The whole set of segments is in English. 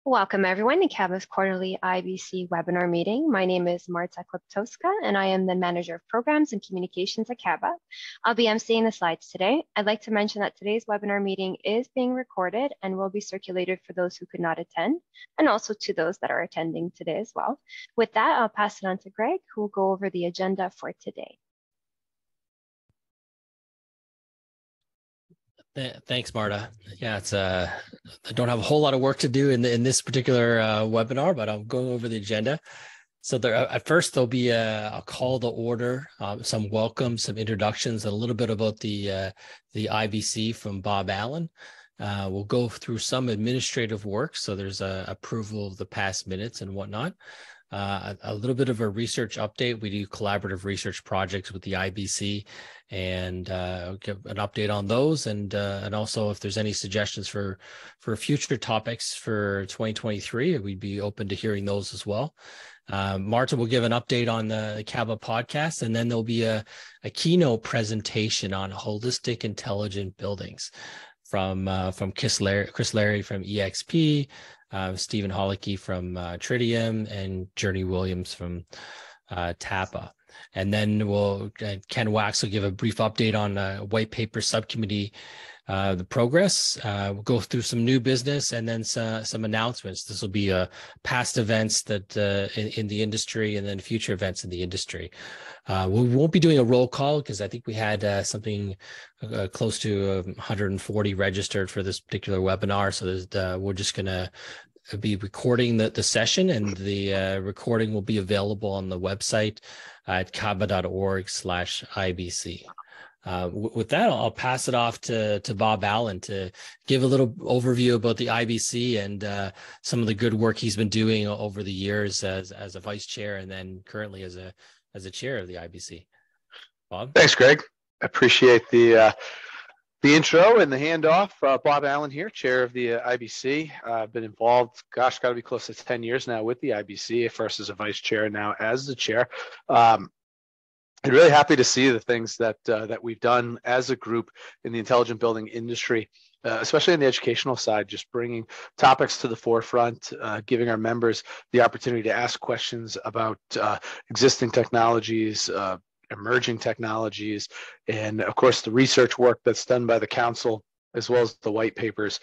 Welcome everyone to CABA's quarterly IBC webinar meeting. My name is Marta Kliptowska and I am the Manager of Programs and Communications at CABA. I'll be emceeing the slides today. I'd like to mention that today's webinar meeting is being recorded and will be circulated for those who could not attend and also to those that are attending today as well. With that, I'll pass it on to Greg, who will go over the agenda for today. Thanks, Marta. Yeah, I don't have a whole lot of work to do in this particular webinar, but I'm going over the agenda. So at first there'll be a call to order, some welcome, some introductions, and a little bit about the IBC from Bob Allen. We'll go through some administrative work. So there's approval of the past minutes and whatnot. A little bit of a research update. We do collaborative research projects with the IBC and give an update on those. And also if there's any suggestions for future topics for 2023, we'd be open to hearing those as well. Marta will give an update on the CABA podcast, and then there'll be a keynote presentation on holistic intelligent buildings from Chris Larry from EXP, Stephen Hollicky from Tridium, and Journey Williams from Tapa. And then Ken Wax will give a brief update on white paper subcommittee, the progress. We'll go through some new business and then some announcements. This will be past events that in the industry and then future events in the industry. We won't be doing a roll call because I think we had something close to 140 registered for this particular webinar. So we're just going to be recording the session, and the recording will be available on the website at caba.org/IBC. With that, I'll pass it off to Bob Allen to give a little overview about the IBC and some of the good work he's been doing over the years as a vice chair and then currently as a chair of the IBC. Bob? Thanks, Greg. I appreciate the intro and the handoff. Bob Allen here, chair of the IBC. I've been involved, got to be close to 10 years now with the IBC, first as a vice chair and now as the chair. I'm really happy to see the things that we've done as a group in the intelligent building industry, especially on the educational side, just bringing topics to the forefront, giving our members the opportunity to ask questions about existing technologies, emerging technologies, and of course the research work that's done by the council as well as the white papers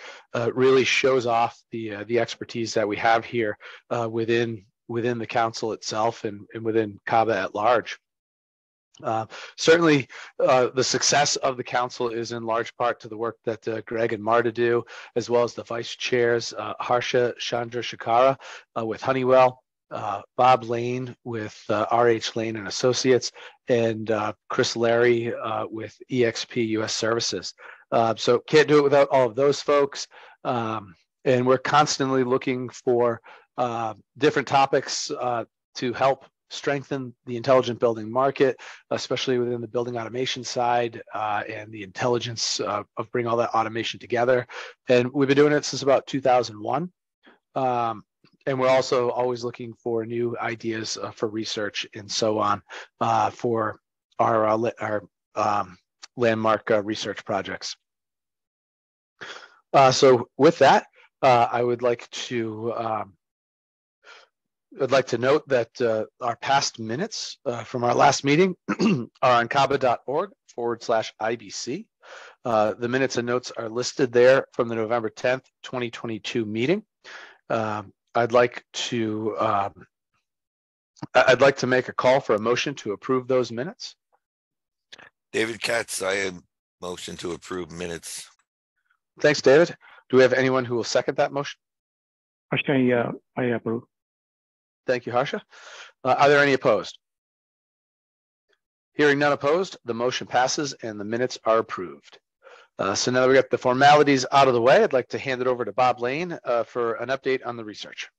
really shows off the expertise that we have here within the council itself and within CABA at large. Certainly, the success of the council is in large part to the work that Greg and Marta do, as well as the vice chairs, Harsha Chandrasekhara with Honeywell, Bob Lane with RH Lane and Associates, and Chris Larry with EXP US Services. So can't do it without all of those folks. And we're constantly looking for different topics to help strengthen the intelligent building market, especially within the building automation side and the intelligence of bringing all that automation together. And we've been doing it since about 2001. And we're also always looking for new ideas for research and so on for our landmark research projects. So with that, I'd like to note that our past minutes from our last meeting are on caba.org/IBC. The minutes and notes are listed there from the November 10th, 2022 meeting. I'd like to make a call for a motion to approve those minutes. David Katz, I motion to approve minutes. Thanks, David. Do we have anyone who will second that motion? Harsha, I approve. Thank you, Harsha. Are there any opposed? Hearing none opposed, the motion passes and the minutes are approved. So now that we got the formalities out of the way, I'd like to hand it over to Bob Lane for an update on the research.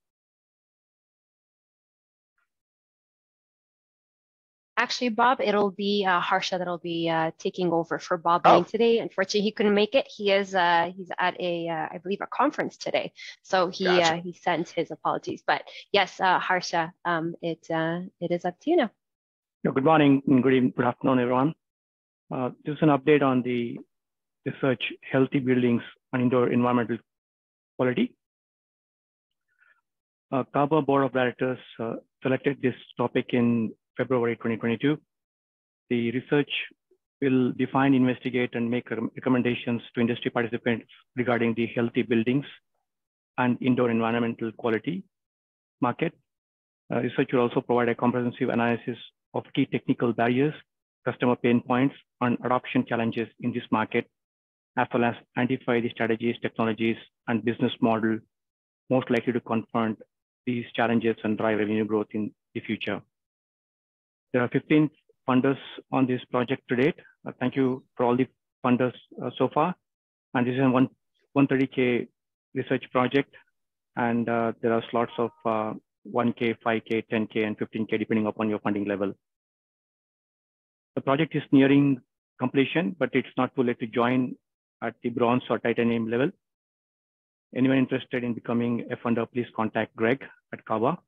Actually, Bob, it'll be Harsha that'll be taking over for Bob Lane today. Unfortunately, he couldn't make it. He's at I believe a conference today, so he sent his apologies. But yes, Harsha, it is up to you now. Good morning, good evening, good afternoon, everyone. This is an update on the research healthy buildings and indoor environmental quality. CABA Board of Directors selected this topic in February 2022. The research will define, investigate, and make recommendations to industry participants regarding the healthy buildings and indoor environmental quality market. Research will also provide a comprehensive analysis of key technical barriers, customer pain points, and adoption challenges in this market, as well as identify the strategies, technologies, and business model most likely to confront these challenges and drive revenue growth in the future. There are 15 funders on this project to date. Thank you for all the funders so far. And this is a 130K research project. And there are slots of 1K, 5K, 10K, and 15K, depending upon your funding level. The project is nearing completion, but it's not too late to join at the bronze or titanium level. Anyone interested in becoming a funder, please contact Greg at CABA.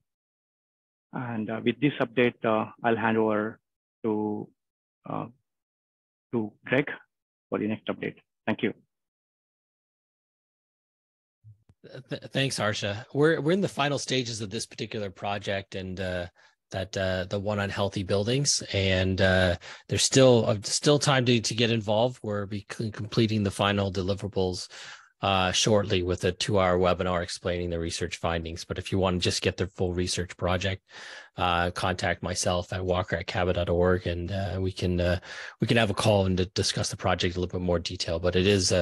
And with this update, I'll hand over to Greg for the next update. Thank you. Thanks, Harsha. We're in the final stages of this particular project, and the one on healthy buildings, and there's still time to get involved. We'll be completing the final deliverables shortly with a 2-hour webinar explaining the research findings. But if you want to just get the full research project, contact myself at walker@caba.org, and we can have a call and discuss the project a little bit more detail. But it is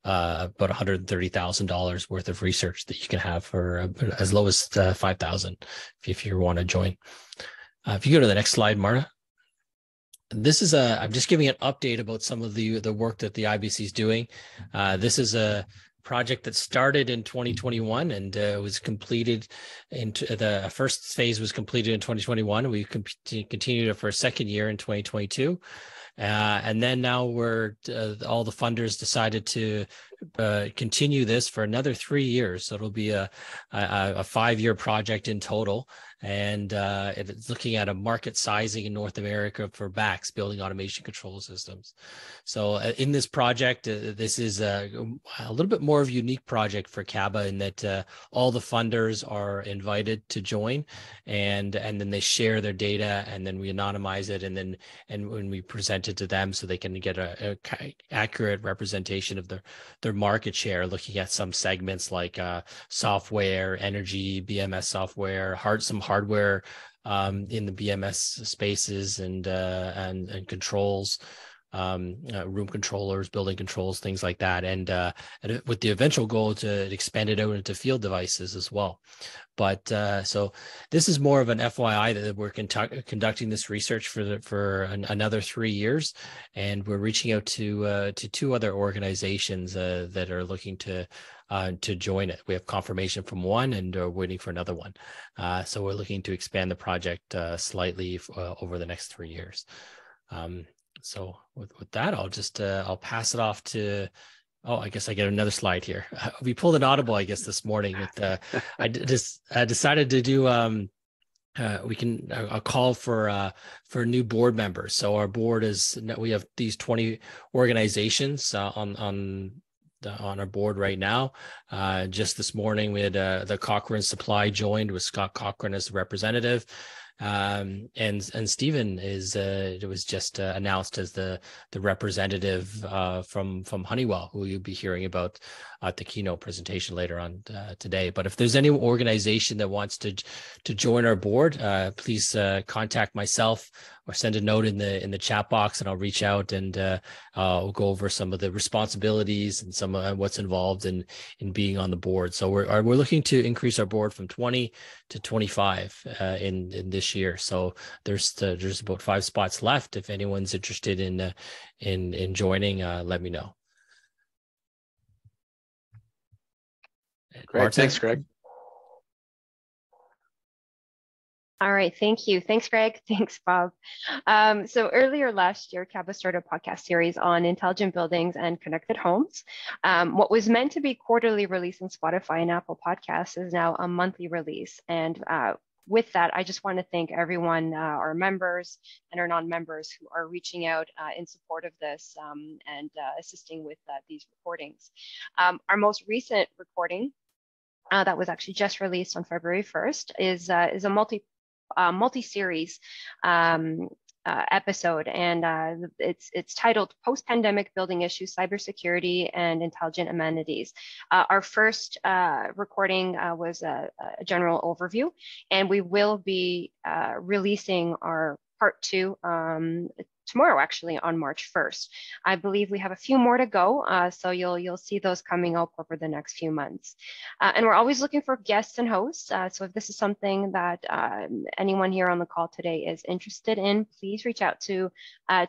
about $130,000 worth of research that you can have for as low as $5,000 if you want to join. If you go to the next slide, Marta. This is I'm just giving an update about some of the work that the IBC is doing. This is a project that started in 2021 and was completed. The first phase was completed in 2021. We continued it for a second year in 2022. And then now all the funders decided to continue this for another 3 years. So it'll be a 5-year project in total. And it's looking at a market sizing in North America for BACS, building automation control systems. So in this project, this is a little bit more of a unique project for CABA in that all the funders are invited to join, and then they share their data, and then we anonymize it, and when we present it to them so they can get a accurate representation of their market share, looking at some segments like software, energy, BMS software, some hardware in the BMS spaces, and controls, room controllers, building controls, things like that, and with the eventual goal to expand it out into field devices as well. But so this is more of an FYI that we're conducting this research for another 3 years, and we're reaching out to 2 other organizations that are looking to join it. We have confirmation from one, and we're waiting for another one. So we're looking to expand the project slightly over the next 3 years. So with that, I'll pass it off to. Oh, I guess I get another slide here. We pulled an audible, I guess, this morning. I decided to do a call for new board members. So our board we have these 20 organizations on our board right now. Just this morning, we had the Cochrane Supply joined with Scott Cochrane as the representative. And Stephen it was just announced as the representative from Honeywell, who you'll be hearing about at the keynote presentation later on today. But if there's any organization that wants to join our board, please contact myself or send a note in the chat box, and I'll reach out, and I'll go over some of the responsibilities and some of what's involved in being on the board. So we're looking to increase our board from 20 to 25 in this year. So there's about 5 spots left. If anyone's interested in joining, let me know. Great. Marta? Thanks, Greg. All right, thank you. Thanks, Greg. Thanks, Bob. So earlier last year, CABA started a podcast series on intelligent buildings and connected homes. What was meant to be quarterly release on Spotify and Apple Podcasts is now a monthly release. And with that, I just want to thank everyone, our members and our non-members, who are reaching out in support of this and assisting with these recordings. Our most recent recording that was actually just released on February 1st is a multi-series episode, and it's titled "Post-Pandemic Building Issues, Cybersecurity, and Intelligent Amenities." Our first recording was a general overview, and we will be releasing our part 2 tomorrow, actually, on March 1st. I believe we have a few more to go, so you'll see those coming up over the next few months. And we're always looking for guests and hosts. So if this is something that anyone here on the call today is interested in, please reach out to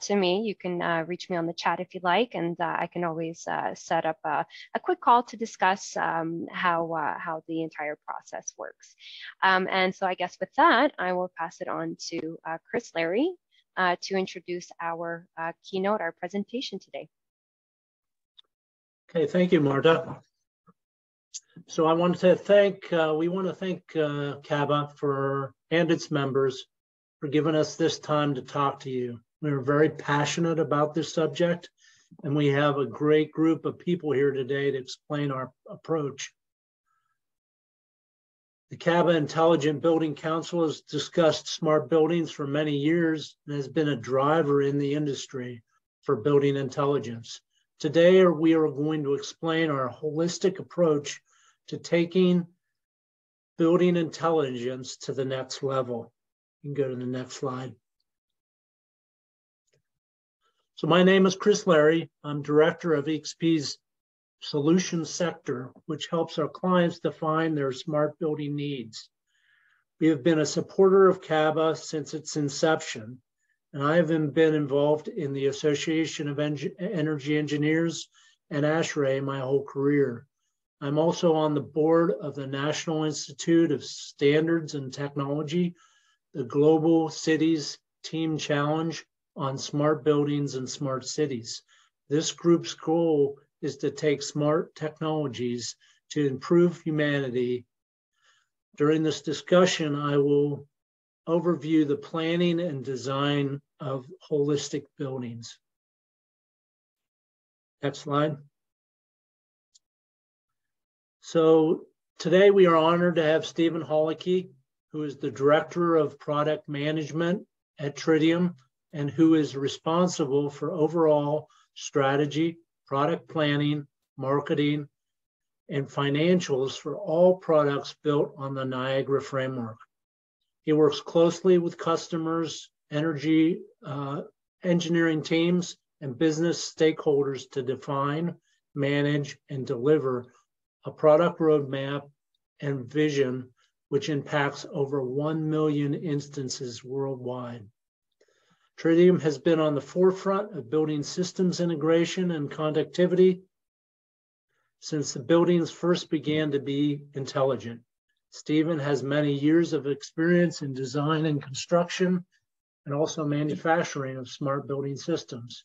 me. You can reach me on the chat if you'd like, and I can always set up a quick call to discuss how the entire process works. And so I guess with that, I will pass it on to Chris Larry to introduce our keynote, our presentation today. Okay, thank you, Marta. So I wanted to thank, we want to thank CABA and its members for giving us this time to talk to you. We're very passionate about this subject, and we have a great group of people here today to explain our approach. The CABA Intelligent Building Council has discussed smart buildings for many years and has been a driver in the industry for building intelligence. Today, we are going to explain our holistic approach to taking building intelligence to the next level. You can go to the next slide. So my name is Chris Larry. I'm director of EXP's Solutions Sector, which helps our clients define their smart building needs. We have been a supporter of CABA since its inception, and I have been involved in the Association of Energy Engineers and ASHRAE my whole career. I'm also on the board of the National Institute of Standards and Technology, the Global Cities Team Challenge on Smart Buildings and Smart Cities. This group's goal is to take smart technologies to improve humanity. During this discussion, I will overview the planning and design of holistic buildings. Next slide. So today we are honored to have Stephen Hollicky, who is the Director of Product Management at Tridium and who is responsible for overall strategy, product planning, marketing, and financials for all products built on the Niagara framework. He works closely with customers, energy engineering teams, and business stakeholders to define, manage, and deliver a product roadmap and vision which impacts over 1 million instances worldwide. Tridium has been on the forefront of building systems integration and conductivity since the buildings first began to be intelligent. Stephen has many years of experience in design and construction and also manufacturing of smart building systems.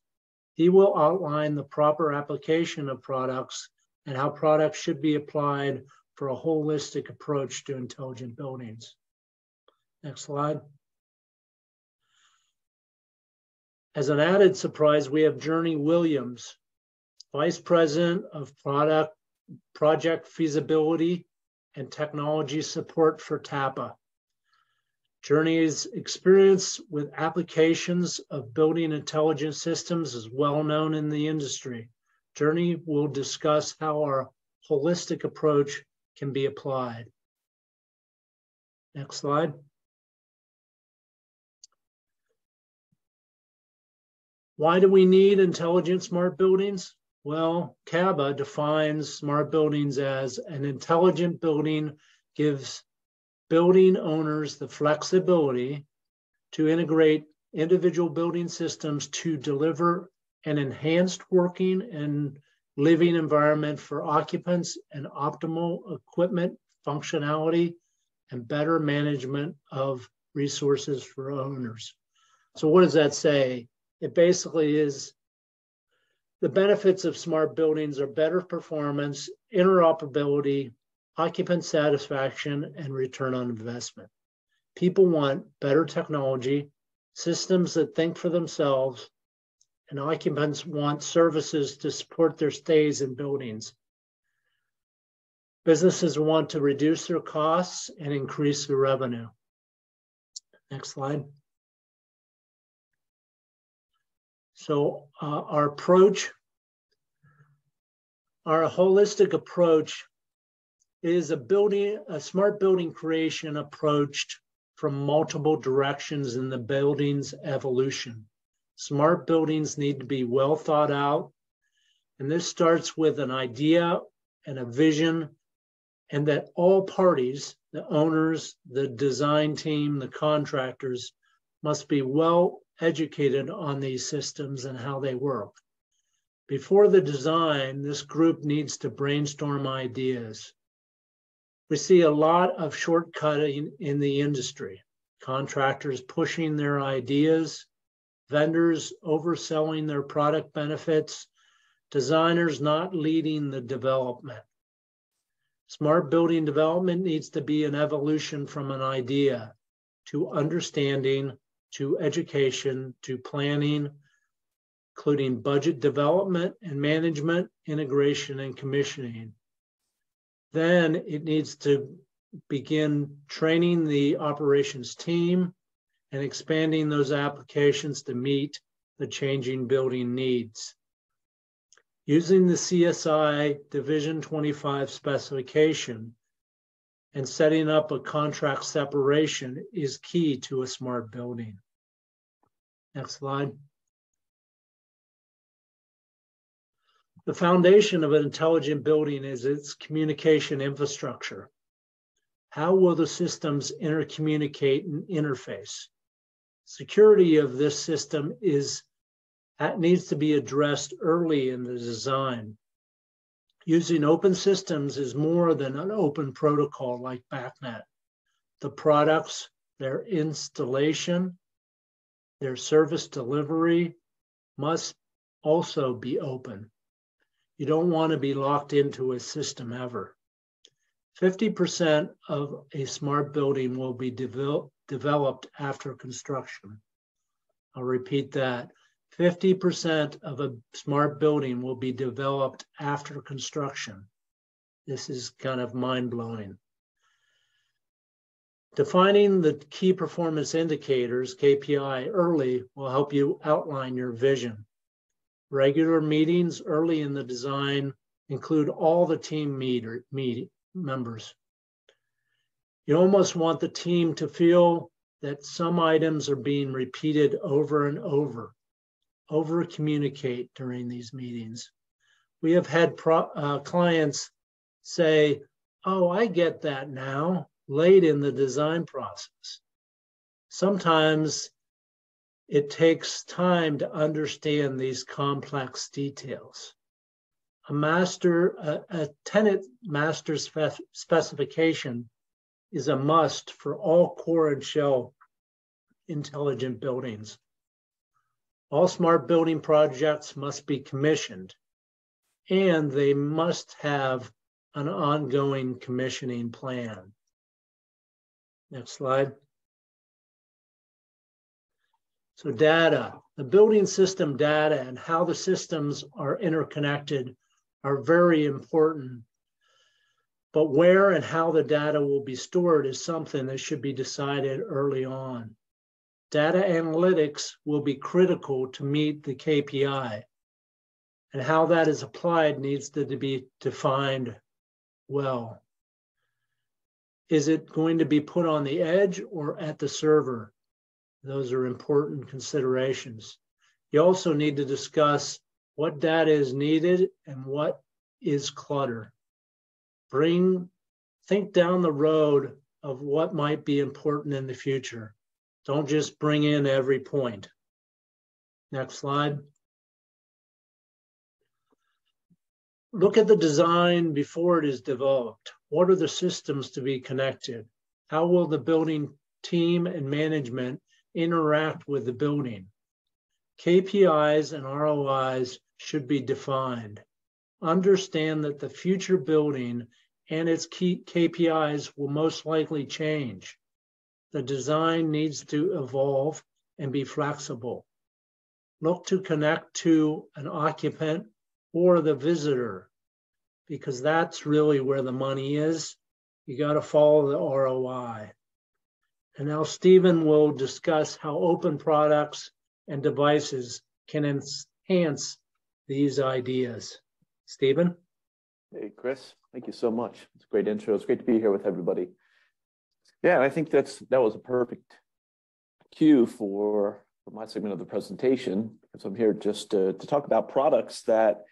He will outline the proper application of products and how products should be applied for a holistic approach to intelligent buildings. Next slide. As an added surprise, we have Journey Williams, Vice President of Project Feasibility and Technology Support for Tapa. Journey's experience with applications of building intelligence systems is well known in the industry. Journey will discuss how our holistic approach can be applied. Next slide. Why do we need intelligent smart buildings? Well, CABA defines smart buildings as an intelligent building gives building owners the flexibility to integrate individual building systems to deliver an enhanced working and living environment for occupants and optimal equipment functionality and better management of resources for owners. So what does that say? It basically is the benefits of smart buildings are better performance, interoperability, occupant satisfaction, and return on investment. People want better technology, systems that think for themselves, and occupants want services to support their stays in buildings. Businesses want to reduce their costs and increase their revenue. Next slide. So our approach, our holistic approach is a smart building creation approached from multiple directions in the building's evolution. Smart buildings need to be well thought out, and this starts with an idea and a vision, and that all parties, the owners, the design team, the contractors, must be well educated on these systems and how they work. Before the design, this group needs to brainstorm ideas. We see a lot of shortcutting in the industry. Contractors pushing their ideas, vendors overselling their product benefits, designers not leading the development. Smart building development needs to be an evolution from an idea to understanding, to education, to planning, including budget development and management, integration and commissioning. Then it needs to begin training the operations team and expanding those applications to meet the changing building needs. Using the CSI Division 25 specification and setting up a contract separation is key to a smart building. Next slide. The foundation of an intelligent building is its communication infrastructure. How will the systems intercommunicate and interface? Security of this system needs to be addressed early in the design. Using open systems is more than an open protocol like BACnet. The products, their installation, their service delivery must also be open. You don't want to be locked into a system ever. 50% of a smart building will be developed after construction. I'll repeat that. 50% of a smart building will be developed after construction. This is kind of mind-blowing. Defining the key performance indicators, KPI, early will help you outline your vision. Regular meetings early in the design include all the team members. You almost want the team to feel that some items are being repeated over and over. Over-communicate during these meetings. We have had clients say, oh, I get that now, late in the design process. Sometimes it takes time to understand these complex details. A tenant master specification is a must for all core and shell intelligent buildings. All smart building projects must be commissioned, and they must have an ongoing commissioning plan. Next slide. So data, the building system data and how the systems are interconnected are very important. But where and how the data will be stored is something that should be decided early on. Data analytics will be critical to meet the KPI, and how that is applied needs to be defined well. Is it going to be put on the edge or at the server? Those are important considerations. You also need to discuss what data is needed and what is clutter. Think down the road of what might be important in the future. Don't just bring in every point. Next slide. Look at the design before it is developed. What are the systems to be connected? How will the building team and management interact with the building? KPIs and ROIs should be defined. Understand that the future building and its key KPIs will most likely change. The design needs to evolve and be flexible. Look to connect to an occupant or the visitor, because that's really where the money is. You got to follow the ROI. And now Stephen will discuss how open products and devices can enhance these ideas. Stephen? Hey, Chris, thank you so much. It's a great intro. It's great to be here with everybody. Yeah, I think that was a perfect cue for my segment of the presentation, because I'm here just to talk about products that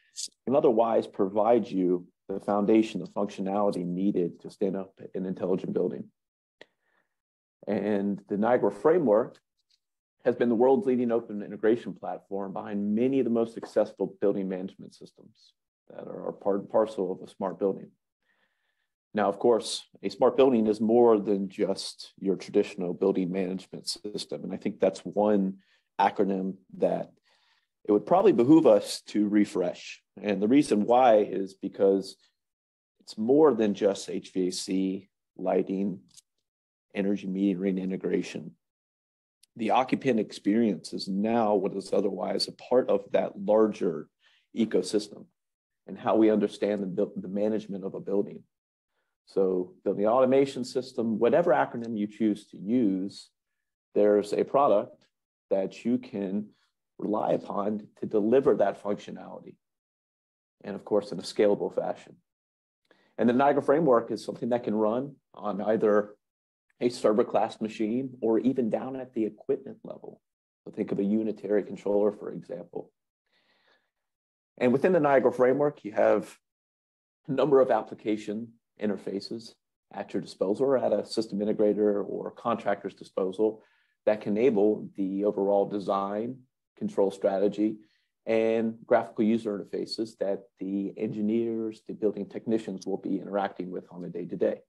can otherwise provide you the foundation, the functionality needed to stand up an intelligent building. And the Niagara framework has been the world's leading open integration platform behind many of the most successful building management systems that are part and parcel of a smart building. Now, of course, a smart building is more than just your traditional building management system. And I think that's one acronym that it would probably behoove us to refresh. And the reason why is because it's more than just HVAC, lighting, energy metering integration. The occupant experience is now what is otherwise a part of that larger ecosystem and how we understand the management of a building. So building automation system, whatever acronym you choose to use, there's a product that you can rely upon to deliver that functionality. And of course, in a scalable fashion. And the Niagara framework is something that can run on either a server class machine or even down at the equipment level. So think of a unitary controller, for example. And within the Niagara framework, you have a number of application interfaces at your disposal or at a system integrator or contractor's disposal that can enable the overall design, control strategy, and graphical user interfaces that the engineers, the building technicians will be interacting with on a day-to-day.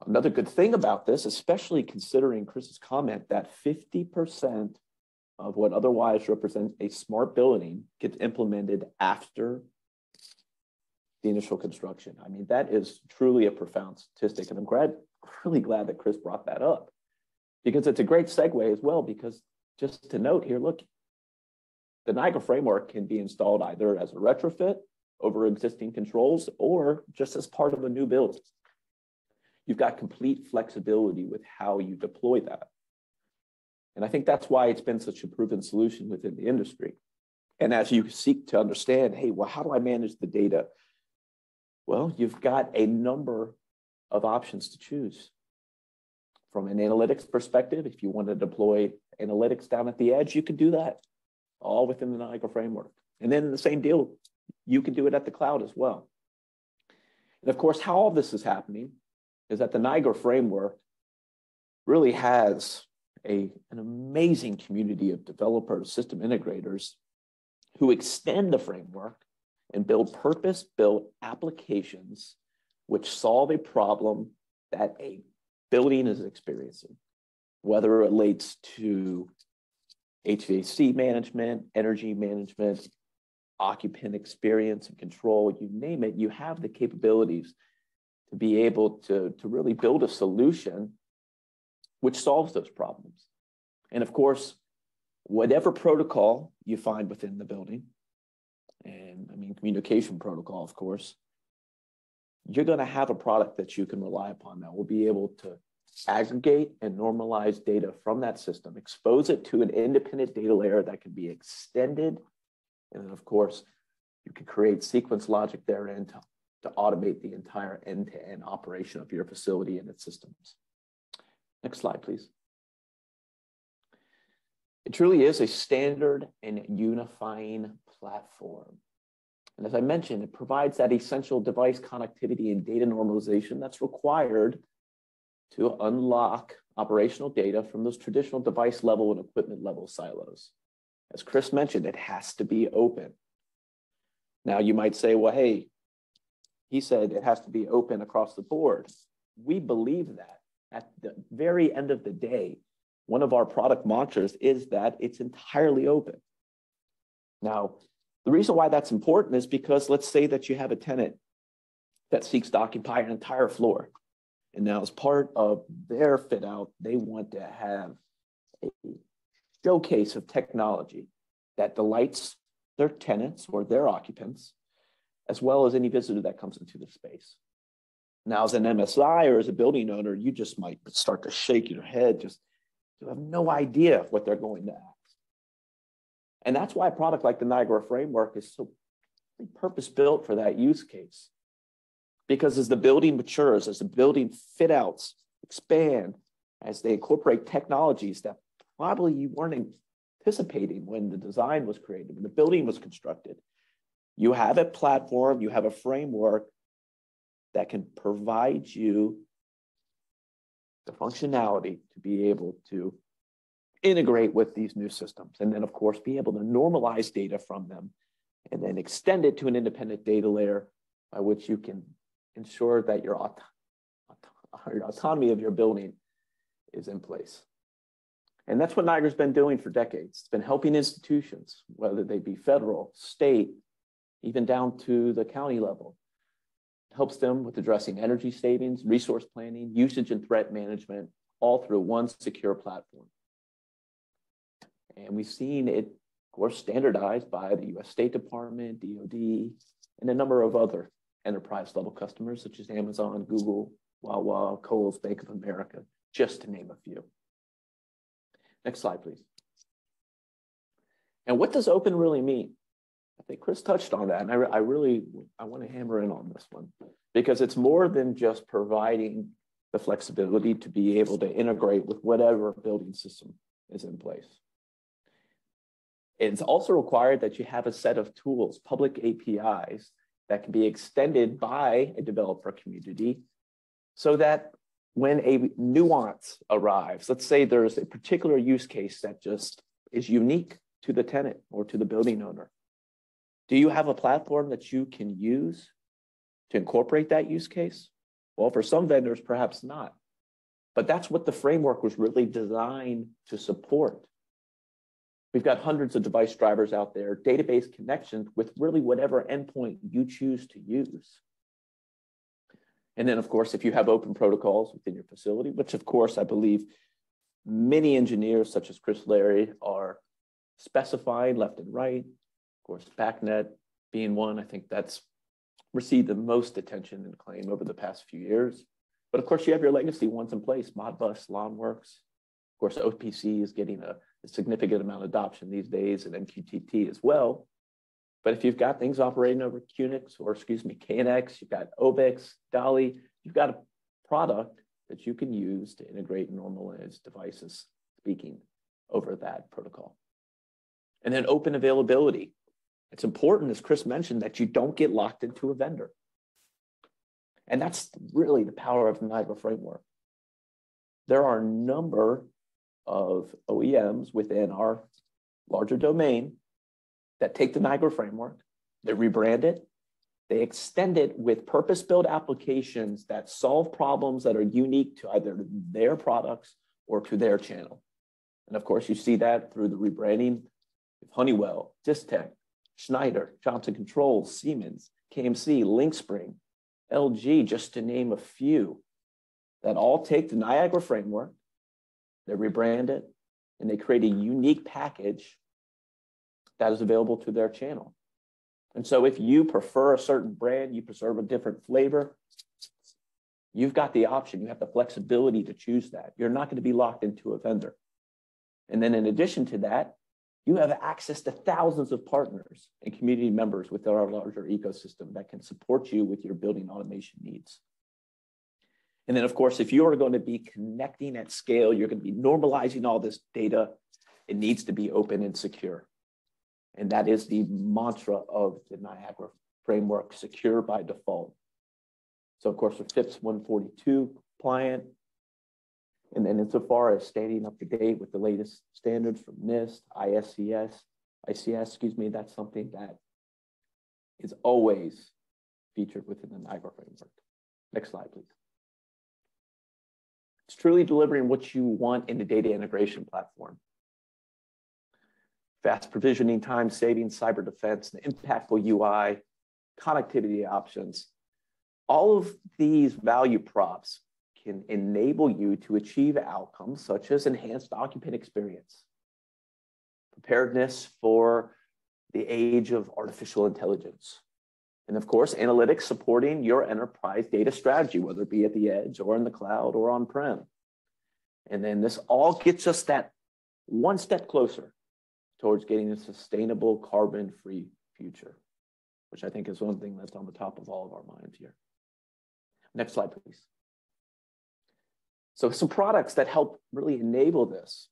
Another good thing about this, especially considering Chris's comment that 50% of what otherwise represents a smart building gets implemented after the initial construction. I mean, that is truly a profound statistic. And I'm really glad that Chris brought that up, because it's a great segue as well, because just to note here, look, the Niagara framework can be installed either as a retrofit over existing controls or just as part of a new build. You've got complete flexibility with how you deploy that. And I think that's why it's been such a proven solution within the industry. And as you seek to understand, hey, well, how do I manage the data? Well, you've got a number of options to choose. From an analytics perspective, if you want to deploy analytics down at the edge, you can do that, all within the Niagara framework. And then the same deal, you can do it at the cloud as well. And of course, how all this is happening is that the Niagara framework really has an amazing community of developers, system integrators who extend the framework and build purpose-built applications which solve a problem that a building is experiencing, whether it relates to HVAC management, energy management, occupant experience and control, you name it, you have the capabilities to be able to really build a solution which solves those problems. And of course, whatever protocol you find within the building, and I mean communication protocol, of course, you're going to have a product that you can rely upon that will be able to aggregate and normalize data from that system, expose it to an independent data layer that can be extended. And then, of course, you can create sequence logic therein to automate the entire end-to-end operation of your facility and its systems. Next slide, please. It truly is a standard and unifying platform. And as I mentioned, it provides that essential device connectivity and data normalization that's required to unlock operational data from those traditional device level and equipment level silos. As Chris mentioned, it has to be open. Now you might say, well, hey, he said it has to be open across the board. We believe that. At the very end of the day, one of our product mantras is that it's entirely open. Now, the reason why that's important is because let's say that you have a tenant that seeks to occupy an entire floor. And now as part of their fit out, they want to have a showcase of technology that delights their tenants or their occupants, as well as any visitor that comes into the space. Now, as an MSI or as a building owner, you just might start to shake your head, just you have no idea what they're going to ask. And that's why a product like the Niagara Framework is so purpose-built for that use case. Because as the building matures, as the building fit outs expand, as they incorporate technologies that probably you weren't anticipating when the design was created, when the building was constructed, you have a platform, you have a framework that can provide you the functionality to be able to integrate with these new systems. And then, of course, be able to normalize data from them and then extend it to an independent data layer by which you can ensure that your autonomy of your building is in place. And that's what Niagara's been doing for decades. It's been helping institutions, whether they be federal, state, even down to the county level. It helps them with addressing energy savings, resource planning, usage and threat management, all through one secure platform. And we've seen it, of course, standardized by the US State Department, DOD, and a number of other enterprise-level customers, such as Amazon, Google, Wawa, Kohl's, Bank of America, just to name a few. Next slide, please. And what does open really mean? I think Chris touched on that, and I want to hammer in on this one, because it's more than just providing the flexibility to be able to integrate with whatever building system is in place. It's also required that you have a set of tools, public APIs, that can be extended by a developer community so that when a nuance arrives, let's say there's a particular use case that just is unique to the tenant or to the building owner. Do you have a platform that you can use to incorporate that use case? Well, for some vendors, perhaps not. But that's what the framework was really designed to support. We've got hundreds of device drivers out there, database connections with really whatever endpoint you choose to use. And then, of course, if you have open protocols within your facility, which, of course, I believe many engineers, such as Chris Larry, are specifying left and right. Of course, BACnet being one, I think that's received the most attention and acclaim over the past few years. But of course, you have your legacy ones in place, Modbus, LawnWorks. Of course, OPC is getting a significant amount of adoption these days, and MQTT as well. But if you've got things operating over QNX, or excuse me, KNX, you've got OBX, DALI, you've got a product that you can use to integrate and normalize devices speaking over that protocol. And then open availability. It's important, as Chris mentioned, that you don't get locked into a vendor. And that's really the power of the Niagara Framework. There are a number of OEMs within our larger domain that take the Niagara Framework, they rebrand it, they extend it with purpose-built applications that solve problems that are unique to either their products or to their channel. And of course, you see that through the rebranding of Honeywell, Distech, Schneider, Johnson Controls, Siemens, KMC, Linkspring, LG, just to name a few, that all take the Niagara Framework, they rebrand it, and they create a unique package that is available to their channel. And so if you prefer a certain brand, you preserve a different flavor, you've got the option, you have the flexibility to choose that. You're not going to be locked into a vendor. And then in addition to that, you have access to thousands of partners and community members within our larger ecosystem that can support you with your building automation needs. And then, of course, if you are going to be connecting at scale, you're going to be normalizing all this data, it needs to be open and secure. And that is the mantra of the Niagara Framework, secure by default. So, of course, we're FIPS 142 compliant. And then insofar as staying up to date with the latest standards from NIST, ICS, that's something that is always featured within the Niagara Framework. Next slide, please. It's truly delivering what you want in the data integration platform. Fast provisioning, time saving, cyber defense, the impactful UI, connectivity options. All of these value props can enable you to achieve outcomes such as enhanced occupant experience, preparedness for the age of artificial intelligence, And of course, analytics supporting your enterprise data strategy, whether it be at the edge or in the cloud or on-prem. And then this all gets us that one step closer towards getting a sustainable carbon-free future, which I think is one thing that's on the top of all of our minds here. Next slide, please. So some products that help really enable this.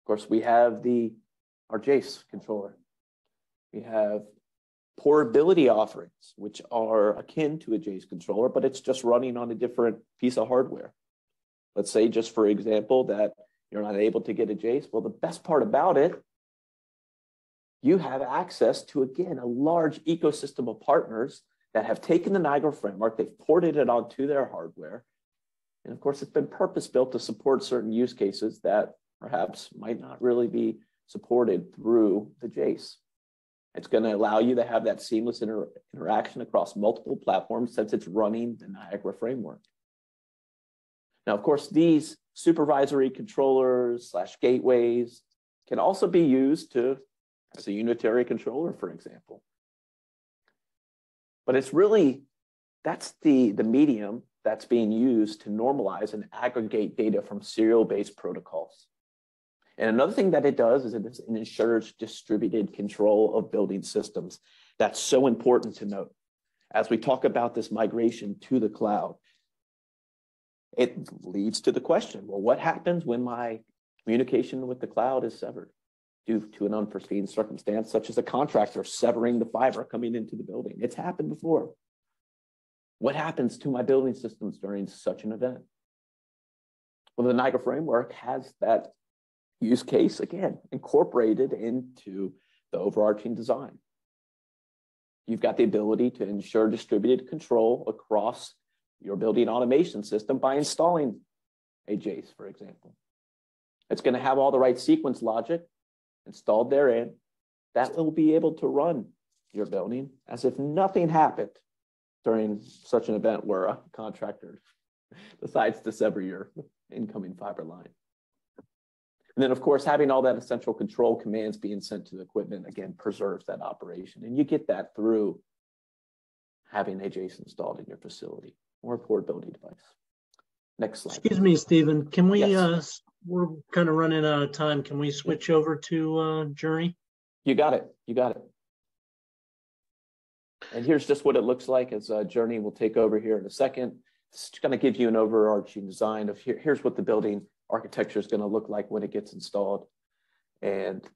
Of course, we have our Jace controller. We have portability offerings, which are akin to a Jace controller, but it's just running on a different piece of hardware. Let's say, just for example, that you're not able to get a Jace. Well, the best part about it, you have access to, again, a large ecosystem of partners that have taken the Niagara framework, they've ported it onto their hardware. And of course, it's been purpose-built to support certain use cases that perhaps might not really be supported through the Jace. It's going to allow you to have that seamless interaction across multiple platforms since it's running the Niagara framework. Now, of course, these supervisory controllers / gateways can also be used as a unitary controller, for example. But it's really, that's the medium that's being used to normalize and aggregate data from serial-based protocols. And another thing that it does is it ensures distributed control of building systems. That's so important to note. As we talk about this migration to the cloud, it leads to the question, well, what happens when my communication with the cloud is severed due to an unforeseen circumstance, such as a contractor severing the fiber coming into the building? It's happened before. What happens to my building systems during such an event? Well, the Niagara framework has that use case, again, incorporated into the overarching design. You've got the ability to ensure distributed control across your building automation system by installing a Jace, for example. It's going to have all the right sequence logic installed therein that will be able to run your building as if nothing happened during such an event where a contractor decides to sever your incoming fiber line. And then, of course, having all that essential control commands being sent to the equipment, again, preserves that operation. And you get that through having a Jace installed in your facility or a portability device. Next slide. Excuse me, Stephen. Can we, yes. We're kind of running out of time. Can we switch over to Journey? You got it. You got it. And here's just what it looks like as Journey will take over here in a second. It's going to give you an overarching design of here's what the building architecture is going to look like when it gets installed. And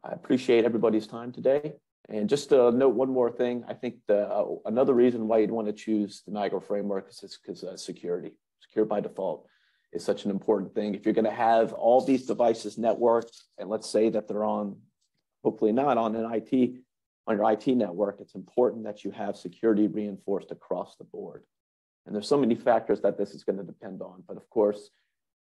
I appreciate everybody's time today. And just to note one more thing, I think another reason why you'd want to choose the Niagara framework is because security. Secure by default is such an important thing. If you're going to have all these devices networked, and let's say that they're on, hopefully not on your IT network, it's important that you have security reinforced across the board. And there's so many factors that this is going to depend on. But of course,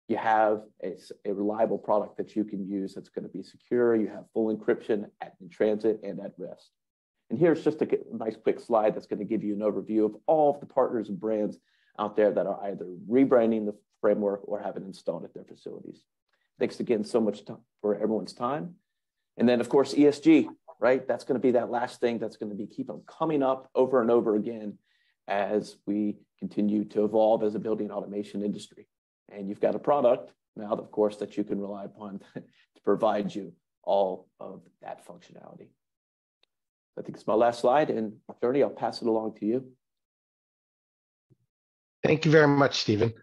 you have a reliable product that you can use that's going to be secure. You have full encryption in transit and at rest. And here's just a nice quick slide that's going to give you an overview of all of the partners and brands out there that are either rebranding the framework or have it installed at their facilities. Thanks again so much for everyone's time. And then, of course, ESG, right? That's going to be that last thing that's going to be keep on coming up over and over again as we continue to evolve as a building automation industry. And you've got a product now, of course, that you can rely upon to provide you all of that functionality. I think it's my last slide, and Journey, I'll pass it along to you. Thank you very much, Stephen.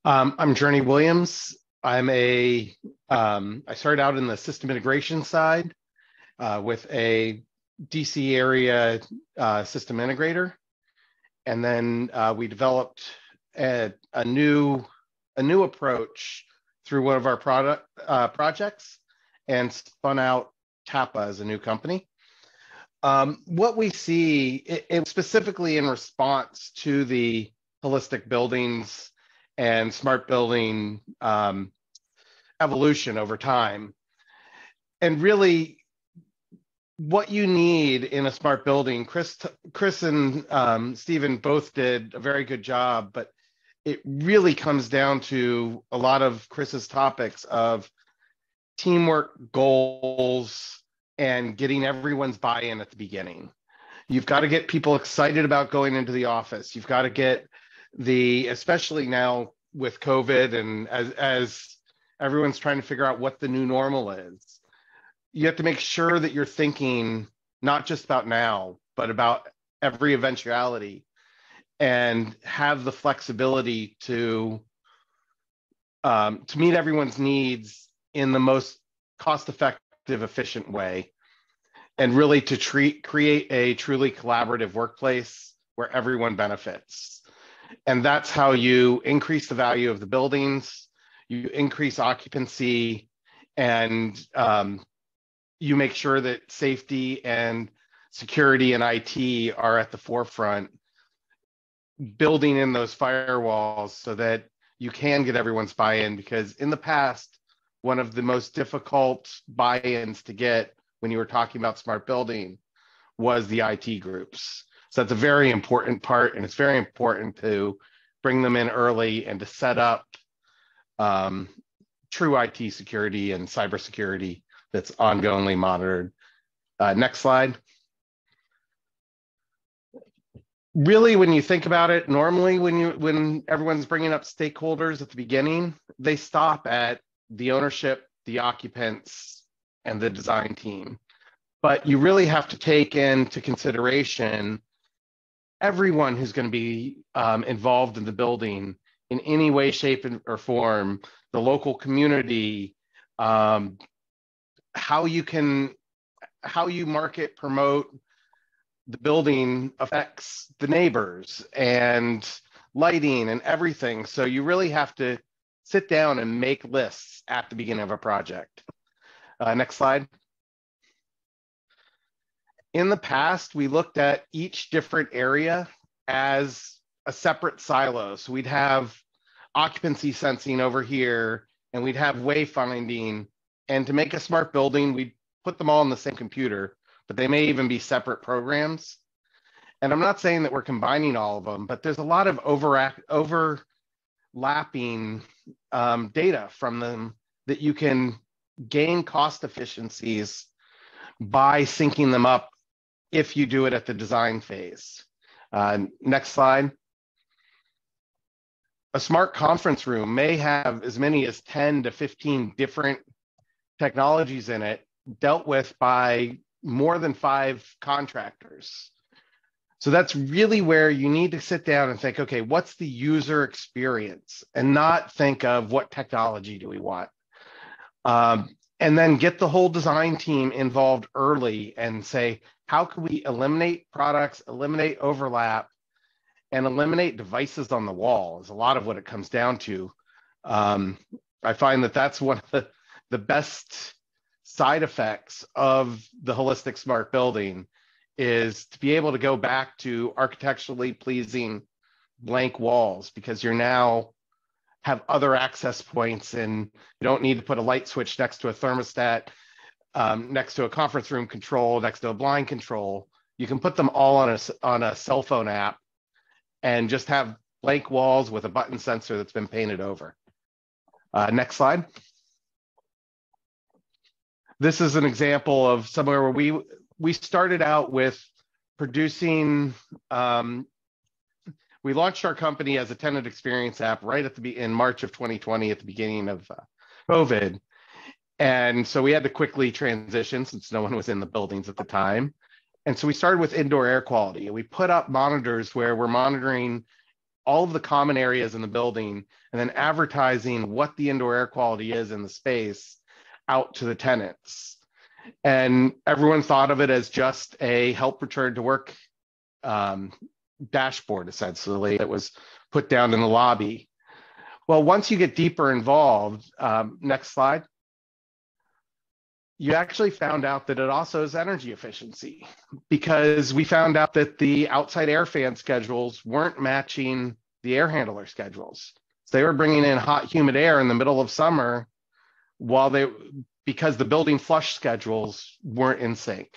I'm Journey Williams. I started out in the system integration side with a DC area system integrator, and then we developed a new approach through one of our projects and spun out Tapa as a new company. What we see, it specifically in response to the holistic buildings and smart building evolution over time. And really, what you need in a smart building, Chris and Stephen both did a very good job, but it really comes down to a lot of Chris's topics of teamwork, goals, and getting everyone's buy-in at the beginning. You've got to get people excited about going into the office. You've got to get especially now with COVID and as everyone's trying to figure out what the new normal is, you have to make sure that you're thinking not just about now, but about every eventuality, and have the flexibility to meet everyone's needs in the most cost-effective, efficient way, and really to create a truly collaborative workplace where everyone benefits. And that's how you increase the value of the buildings, you increase occupancy, and you make sure that safety and security and IT are at the forefront, building in those firewalls so that you can get everyone's buy-in. Because in the past, one of the most difficult buy-ins to get when you were talking about smart building was the IT groups. So that's a very important part, and it's very important to bring them in early and to set up true IT security and cybersecurity that's ongoingly monitored. Next slide. Really, when you think about it, normally when everyone's bringing up stakeholders at the beginning, they stop at the ownership, the occupants, and the design team. But you really have to take into consideration everyone who's going to be involved in the building in any way, shape, or form, the local community, how you market, promote the building affects the neighbors and lighting and everything. So you really have to sit down and make lists at the beginning of a project. Next slide. In the past, we looked at each different area as a separate silo. So we'd have occupancy sensing over here, and we'd have wayfinding. And to make a smart building, we'd put them all in the same computer, but they may even be separate programs. And I'm not saying that we're combining all of them, but there's a lot of overlapping data from them that you can gain cost efficiencies by syncing them up if you do it at the design phase. Next slide. A smart conference room may have as many as 10 to 15 different technologies in it, dealt with by more than 5 contractors. So that's really where you need to sit down and think, okay, what's the user experience? And not think of what technology do we want? And then get the whole design team involved early and say, how can we eliminate products, eliminate overlap, and eliminate devices on the wall is a lot of what it comes down to. I find that that's one of the best side effects of the holistic smart building is to be able to go back to architecturally pleasing blank walls, because you're now have other access points and you don't need to put a light switch next to a thermostat, next to a conference room control, next to a blind control. You can put them all on a cell phone app and just have blank walls with a button sensor that's been painted over. Next slide. This is an example of somewhere where we started out with producing, we launched our company as a tenant experience app right in March of 2020 at the beginning of COVID. And so we had to quickly transition since no one was in the buildings at the time. And so we started with indoor air quality. We put up monitors where we're monitoring all of the common areas in the building and then advertising what the indoor air quality is in the space out to the tenants. And everyone thought of it as just a help return to work dashboard, essentially, that was put down in the lobby. Well, once you get deeper involved, next slide, you actually found out that it also is energy efficiency, because we found out that the outside air fan schedules weren't matching the air handler schedules. So they were bringing in hot, humid air in the middle of summer because the building flush schedules weren't in sync.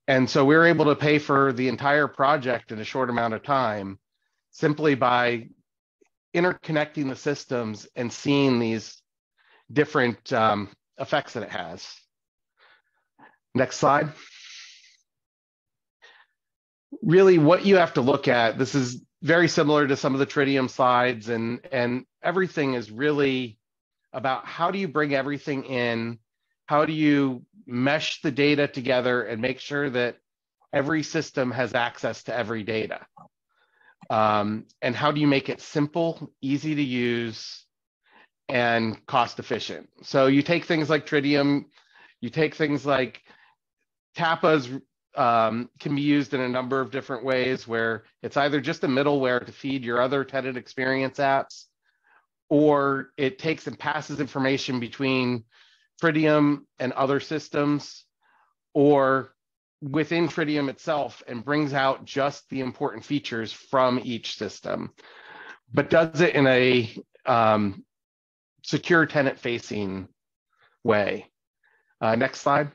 And so we were able to pay for the entire project in a short amount of time simply by interconnecting the systems and seeing these different effects that it has. Next slide. really what you have to look at, this is very similar to some of the Tridium slides, and everything is really about how do you bring everything in, how do you mesh the data together and make sure that every system has access to every data. And how do you make it simple, easy to use, and cost efficient? So you take things like Tridium, you take things like Tapa's can be used in a number of different ways, where it's either just a middleware to feed your other tenant experience apps, or it takes and passes information between Tridium and other systems, or within Tridium itself and brings out just the important features from each system, but does it in a secure tenant facing way. Next slide.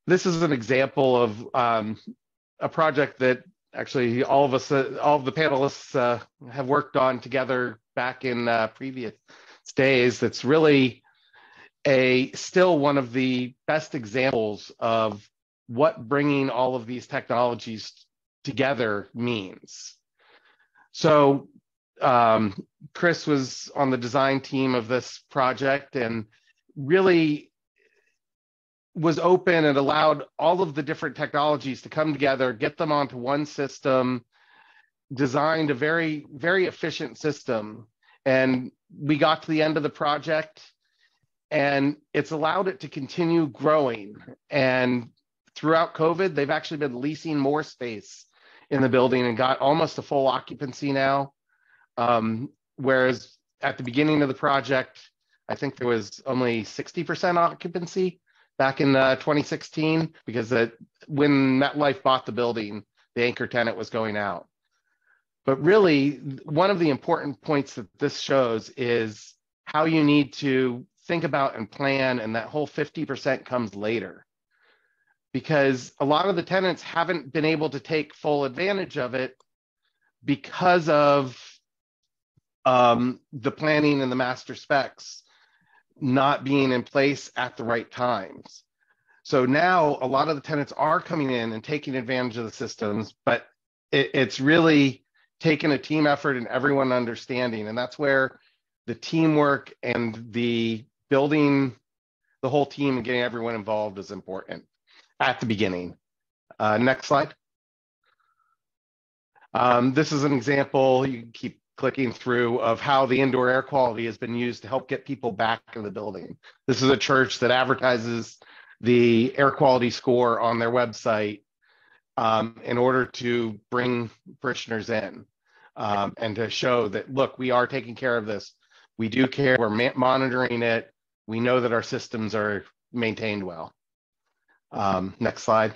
This is an example of a project that actually all of the panelists have worked on together back in previous days. That's really still one of the best examples of what bringing all of these technologies together means. So Chris was on the design team of this project and really was open and allowed all of the different technologies to come together, get them onto one system, designed a very, very efficient system. And we got to the end of the project, and it's allowed it to continue growing. And throughout COVID, they've actually been leasing more space in the building and got almost a full occupancy now. Whereas at the beginning of the project, I think there was only 60% occupancy back in 2016, because when MetLife bought the building, the anchor tenant was going out. But really, one of the important points that this shows is how you need to think about and plan, and that whole 50% comes later. Because a lot of the tenants haven't been able to take full advantage of it because of the planning and the master specs not being in place at the right times. So now a lot of the tenants are coming in and taking advantage of the systems, but it's really taken a team effort and everyone understanding. And that's where the teamwork and the building the whole team and getting everyone involved is important at the beginning. Next slide. This is an example, you can keep clicking through, of how the indoor air quality has been used to help get people back in the building. This is a church that advertises the air quality score on their website in order to bring parishioners in and to show that, look, we are taking care of this. We do care, we're monitoring it. We know that our systems are maintained well. Next slide.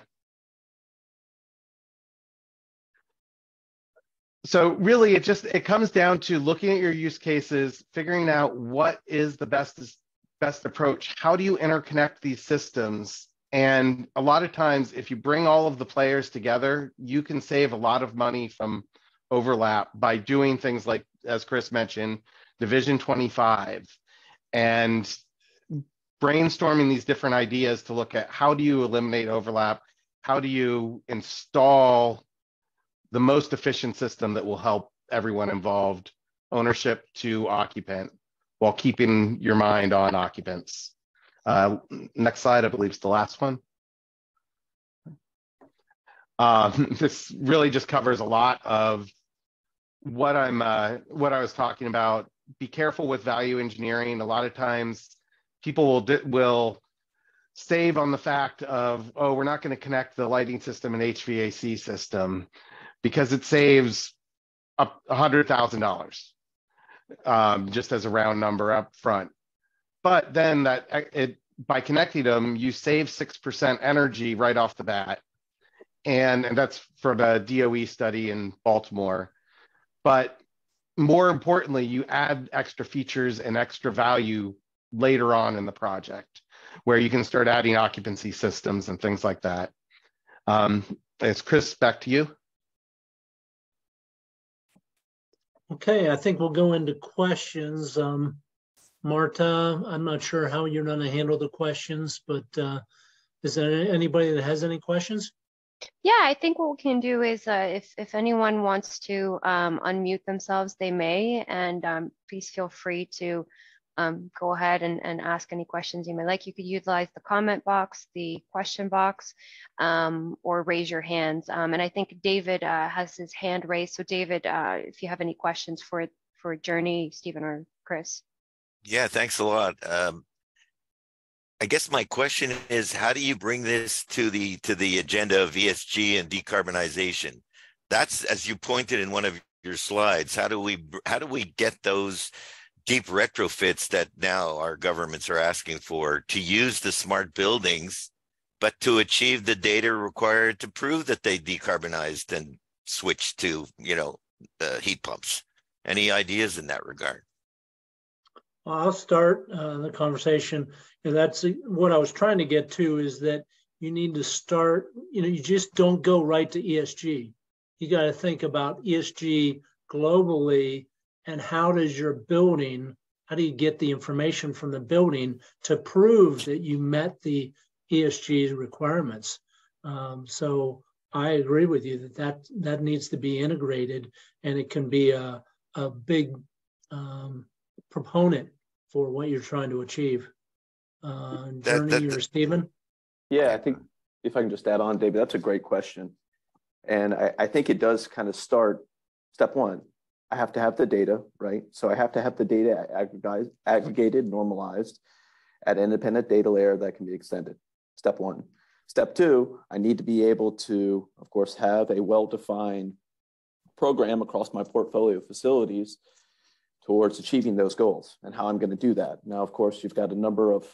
So really, it comes down to looking at your use cases, figuring out what is the best approach. How do you interconnect these systems? And a lot of times, if you bring all of the players together, you can save a lot of money from overlap by doing things like, as Chris mentioned, Division 25, and brainstorming these different ideas to look at how do you eliminate overlap? How do you install the most efficient system that will help everyone involved, ownership to occupant, while keeping your mind on occupants. Next slide, I believe, is the last one. This really just covers a lot of what what I was talking about. Be careful with value engineering. A lot of times, people will save on the fact of, oh, we're not going to connect the lighting system and HVAC system because it saves $100,000, just as a round number up front. But then by connecting them, you save 6% energy right off the bat. And that's from a DOE study in Baltimore. But more importantly, you add extra features and extra value later on in the project, where you can start adding occupancy systems and things like that. It's Chris, back to you. Okay, I think we'll go into questions. Marta, I'm not sure how you're going to handle the questions, but Is there anybody that has any questions? Yeah, I think what we can do is if anyone wants to unmute themselves, they may, and please feel free to go ahead and ask any questions you may like. You could utilize the comment box, the question box, or raise your hands. And I think David has his hand raised. So David, if you have any questions for Journey, Stephen, or Chris. Yeah, thanks a lot. I guess my question is, how do you bring this to the agenda of ESG and decarbonization? That's, as you pointed in one of your slides, how do we get those deep retrofits that now our governments are asking for to use the smart buildings, but to achieve the data required to prove that they decarbonized and switched to, heat pumps? Any ideas in that regard? I'll start the conversation. And that's what I was trying to get to, is that you need to start, you just don't go right to ESG. You got to think about ESG globally, and how does your building, how do you get the information from the building to prove that you met the ESG requirements? So I agree with you that needs to be integrated, and it can be a big proponent for what you're trying to achieve. Journey or Stephen? Yeah, I think if I can just add on, David, that's a great question. And I think it does kind of start, step one, I have to have the data, right? So I have to have the data aggregated, normalized at an independent data layer that can be extended. Step one. Step two, I need to be able to, of course, have a well-defined program across my portfolio of facilities towards achieving those goals and how I'm going to do that. Now, of course, you've got a number of,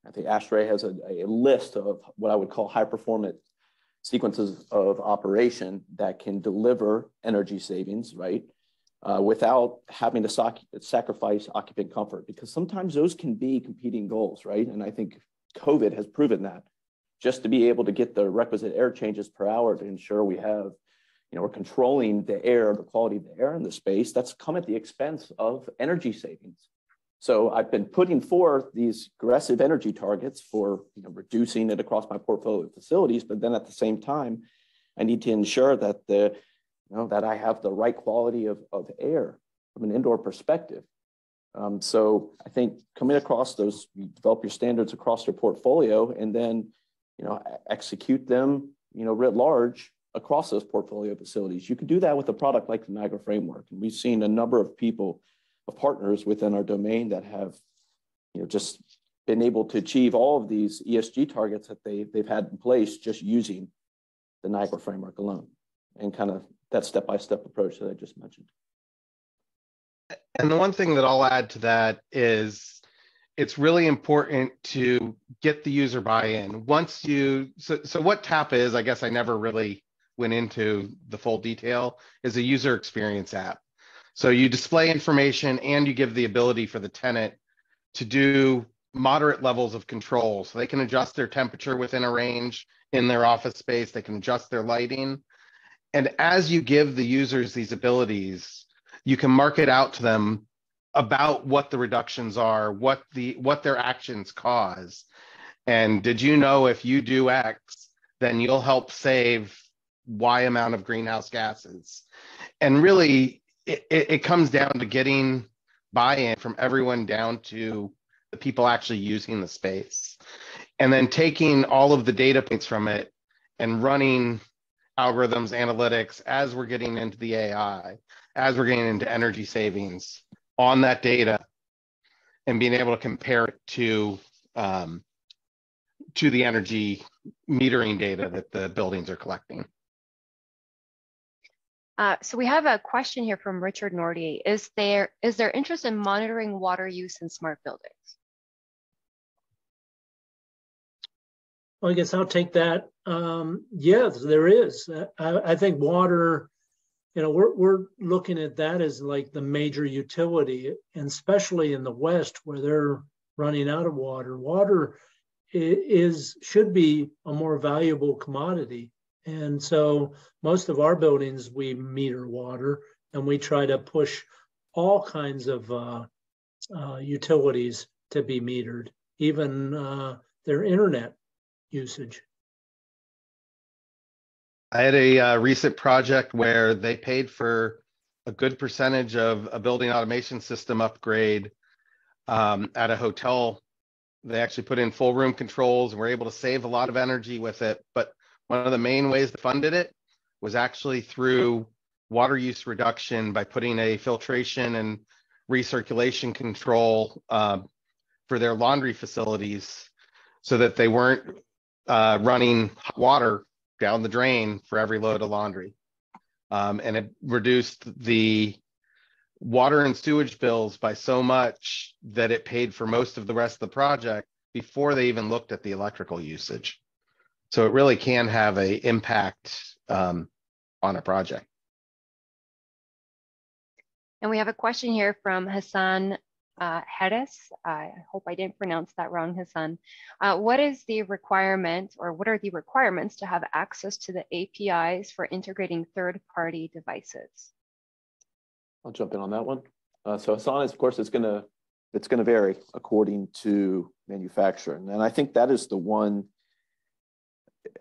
I think ASHRAE has a list of what I would call high performance sequences of operation that can deliver energy savings, right? Without having to sacrifice occupant comfort, because sometimes those can be competing goals, right? And I think COVID has proven that. Just to be able to get the requisite air changes per hour to ensure we have, we're controlling the air, the quality of the air in the space, that's come at the expense of energy savings. So I've been putting forth these aggressive energy targets for reducing it across my portfolio of facilities, but then at the same time, I need to ensure that that I have the right quality of air from an indoor perspective. So I think coming across those, you develop your standards across your portfolio, and then execute them writ large across those portfolio facilities. You can do that with a product like the Niagara Framework. And we've seen a number of partners within our domain that have just been able to achieve all of these ESG targets that they've had in place just using the Niagara Framework alone, and kind of that step-by-step approach that I just mentioned. And the one thing that I'll add to that is it's really important to get the user buy-in. So what Tapa is, I guess I never really went into the full detail, is a user experience app. So you display information and you give the ability for the tenant to do moderate levels of control. So they can adjust their temperature within a range in their office space. They can adjust their lighting. And as you give the users these abilities, you can market out to them about what the reductions are, what their actions cause. And did you know if you do X, then you'll help save Y amount of greenhouse gases? And really, it comes down to getting buy-in from everyone down to the people actually using the space. And then taking all of the data points from it and running algorithms, analytics, as we're getting into the AI, as we're getting into energy savings on that data, and being able to compare it to the energy metering data that the buildings are collecting. So we have a question here from Richard Nordy. Is there interest in monitoring water use in smart buildings? Well, I guess I'll take that. Yes, there is. I think water, we're looking at that as like the major utility, and especially in the West where they're running out of water. Water should be a more valuable commodity. And so most of our buildings, we meter water, and we try to push all kinds of utilities to be metered, even their internet usage? I had a recent project where they paid for a good percentage of a building automation system upgrade at a hotel. They actually put in full room controls and were able to save a lot of energy with it. But one of the main ways they funded it was actually through water use reduction by putting a filtration and recirculation control for their laundry facilities so that they weren't running hot water down the drain for every load of laundry. And it reduced the water and sewage bills by so much that it paid for most of the rest of the project before they even looked at the electrical usage. So it really can have an impact on a project. And we have a question here from Hassan Harris. I hope I didn't pronounce that wrong, Hassan. What is the requirement, or what are the requirements to have access to the APIs for integrating third-party devices? I'll jump in on that one. So Hassan, of course, it's going to vary according to manufacturer, and I think that is the one.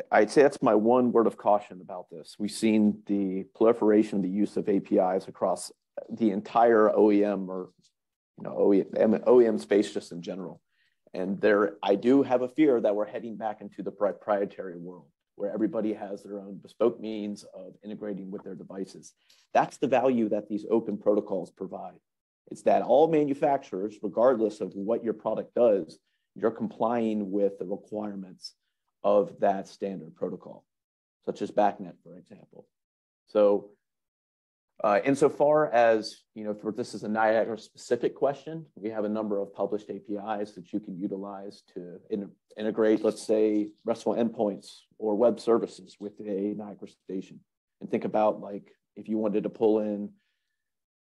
I'd say that's my one word of caution about this. We've seen the proliferation of the use of APIs across the entire OEM or OEM space just in general. And I do have a fear that we're heading back into the proprietary world where everybody has their own bespoke means of integrating with their devices. That's the value that these open protocols provide. It's that all manufacturers, regardless of what your product does, you're complying with the requirements of that standard protocol, such as BACnet, for example. So insofar as, this is a Niagara specific question, we have a number of published APIs that you can utilize to integrate, let's say, RESTful endpoints or web services with a Niagara station. And think about, like, if you wanted to pull in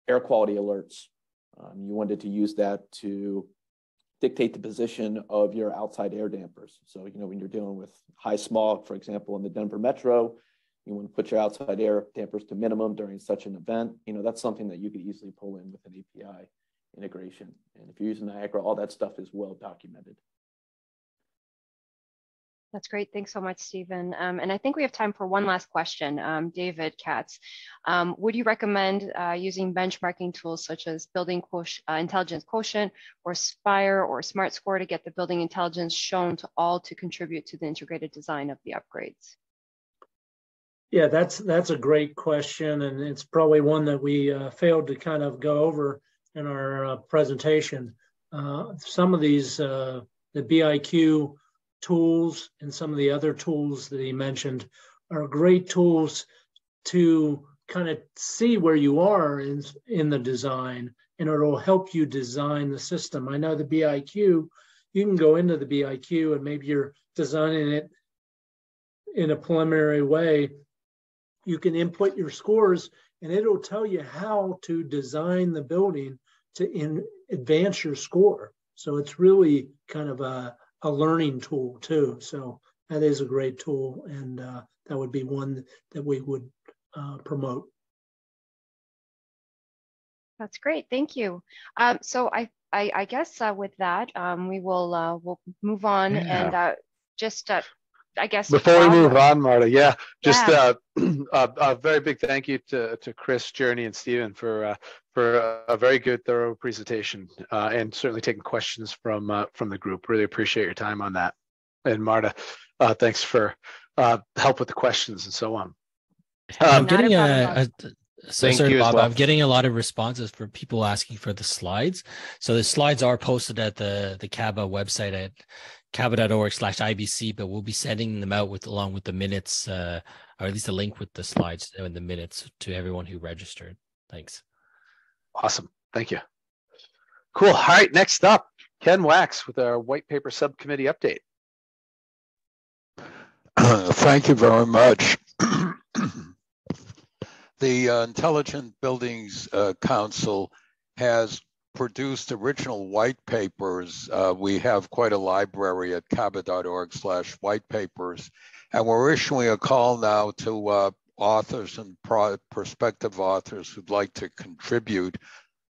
air quality alerts, you wanted to use that to dictate the position of your outside air dampers. So, when you're dealing with high smog, for example, in the Denver metro, you want to put your outside air dampers to minimum during such an event. That's something that you could easily pull in with an API integration. And if you're using Niagara, all that stuff is well documented. That's great. Thanks so much, Stephen. And I think we have time for one last question. David Katz, would you recommend using benchmarking tools such as Building Intelligence Quotient or Spire or Smart Score to get the building intelligence shown to all to contribute to the integrated design of the upgrades? Yeah, that's a great question, and it's probably one that we failed to kind of go over in our presentation. Some of these, the BIQ tools and some of the other tools that he mentioned are great tools to kind of see where you are in the design, and it'll help you design the system. I know the BIQ, you can go into the BIQ and maybe you're designing it in a preliminary way. You can input your scores and it'll tell you how to design the building to advance your score. So it's really kind of a learning tool too. So that is a great tool, and that would be one that we would promote. That's great. Thank you. So I guess with that, we will we'll move on and just I guess before we move on, Marta, just a very big thank you to Chris, Journey, and Stephen for a very good, thorough presentation, and certainly taking questions from the group. Really appreciate your time on that. And Marta, thanks for help with the questions and so on. I'm getting Bob. Well. I'm getting a lot of responses from people asking for the slides. So the slides are posted at the CABA website at caba.org/IBC, but we'll be sending them out along with the minutes, or at least a link with the slides and the minutes to everyone who registered. Thanks. Awesome. Thank you. Cool. All right. Next up, Ken Wax with our white paper subcommittee update. Thank you very much. The Intelligent Buildings Council has produced original white papers. We have quite a library at caba.org/whitepapers, and we're issuing a call now to authors and prospective authors who'd like to contribute.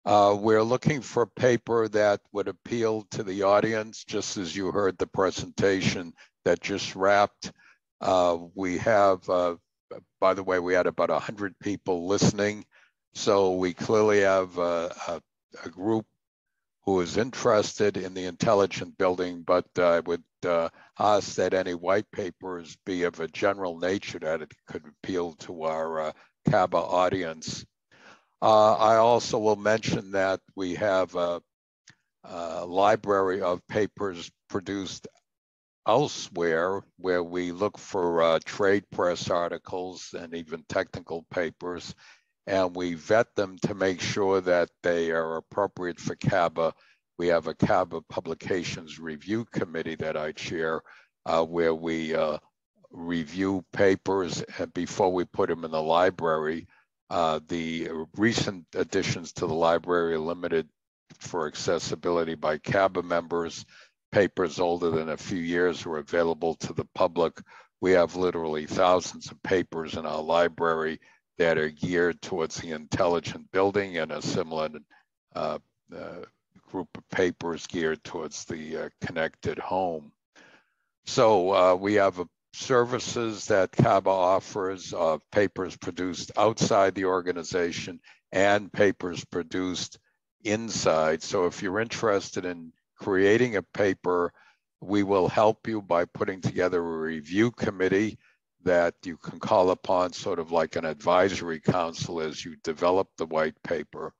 We're looking for a paper that would appeal to the audience, just as you heard the presentation, that just wrapped. We have, by the way, we had about 100 people listening. So we clearly have a group who is interested in the intelligent building, but I would ask that any white papers be of a general nature that it could appeal to our CABA audience. I also will mention that we have a library of papers produced elsewhere where we look for trade press articles and even technical papers, and we vet them to make sure that they are appropriate for CABA. We have a CABA Publications Review Committee that I chair, where we review papers before we put them in the library. The recent additions to the library are limited for accessibility by CABA members. Papers older than a few years are available to the public. We have literally thousands of papers in our library that are geared towards the intelligent building, and a similar group of papers geared towards the connected home. So we have services that CABA offers, papers produced outside the organization and papers produced inside. So if you're interested in creating a paper, we will help you by putting together a review committee that you can call upon, sort of like an advisory council, as you develop the white paper,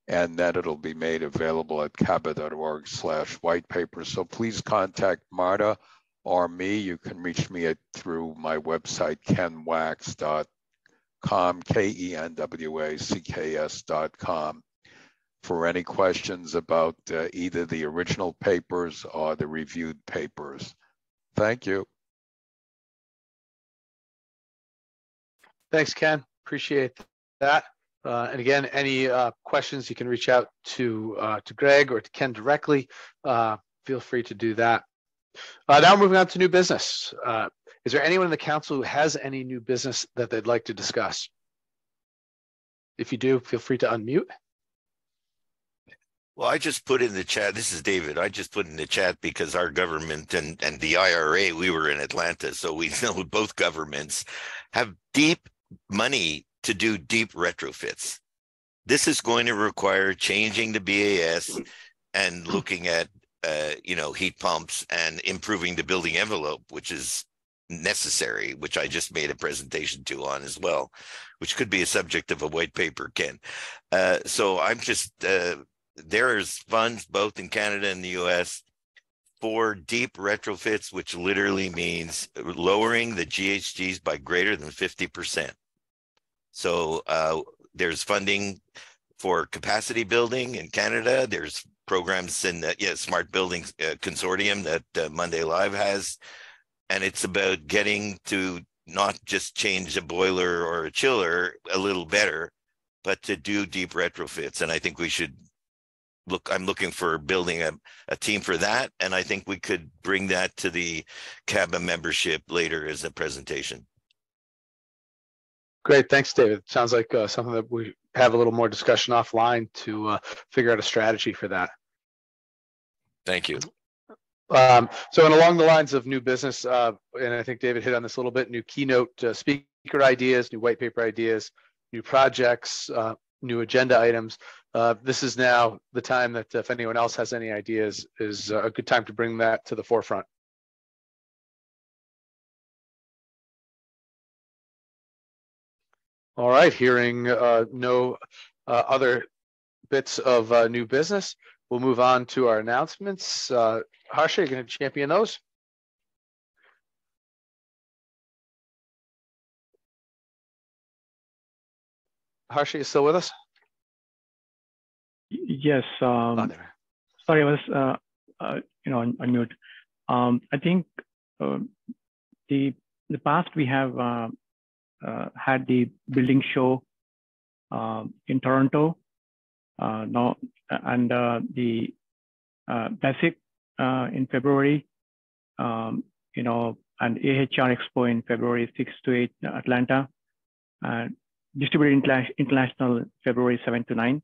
and then it'll be made available at caba.org/whitepaper. So please contact Marta or me. You can reach me through my website, kenwacks.com, KENWACKS.com, for any questions about either the original papers or the reviewed papers. Thank you. Thanks, Ken. Appreciate that. And again, any questions, you can reach out to Greg or to Ken directly. Feel free to do that. Now moving on to new business. Is there anyone in the council who has any new business that they'd like to discuss? If you do, feel free to unmute. Well, I just put in the chat, this is David, I just put in the chat because our government and the IRA, we were in Atlanta, so we know both governments have deep money to do deep retrofits. This is going to require changing the BAS and looking at, heat pumps and improving the building envelope, which is necessary, which I just made a presentation to on as well, which could be a subject of a white paper, Ken. So I'm just... there's funds both in Canada and the US for deep retrofits, which literally means lowering the GHGs by greater than 50%. So there's funding for capacity building in Canada. There's programs in the Smart Buildings Consortium that Monday Live has. And it's about getting to not just change a boiler or a chiller a little better, but to do deep retrofits. And I think we should I'm looking for building a team for that, and I think we could bring that to the CABA membership later as a presentation. Great, thanks, David. Sounds like something that we have a little more discussion offline to figure out a strategy for that. Thank you. So, and along the lines of new business, and I think David hit on this a little bit, new keynote speaker ideas, new white paper ideas, new projects, new agenda items. This is now the time that if anyone else has any ideas, is a good time to bring that to the forefront. All right, hearing no other bits of new business, we'll move on to our announcements. Harsha, you're going to champion those? Harsha, you still with us? Yes. Sorry, I was on mute. I think the past we have had the building show in Toronto now, and the BASIC in February, and AHR Expo in February 6 to 8 Atlanta, Distributed International February 7 to 9,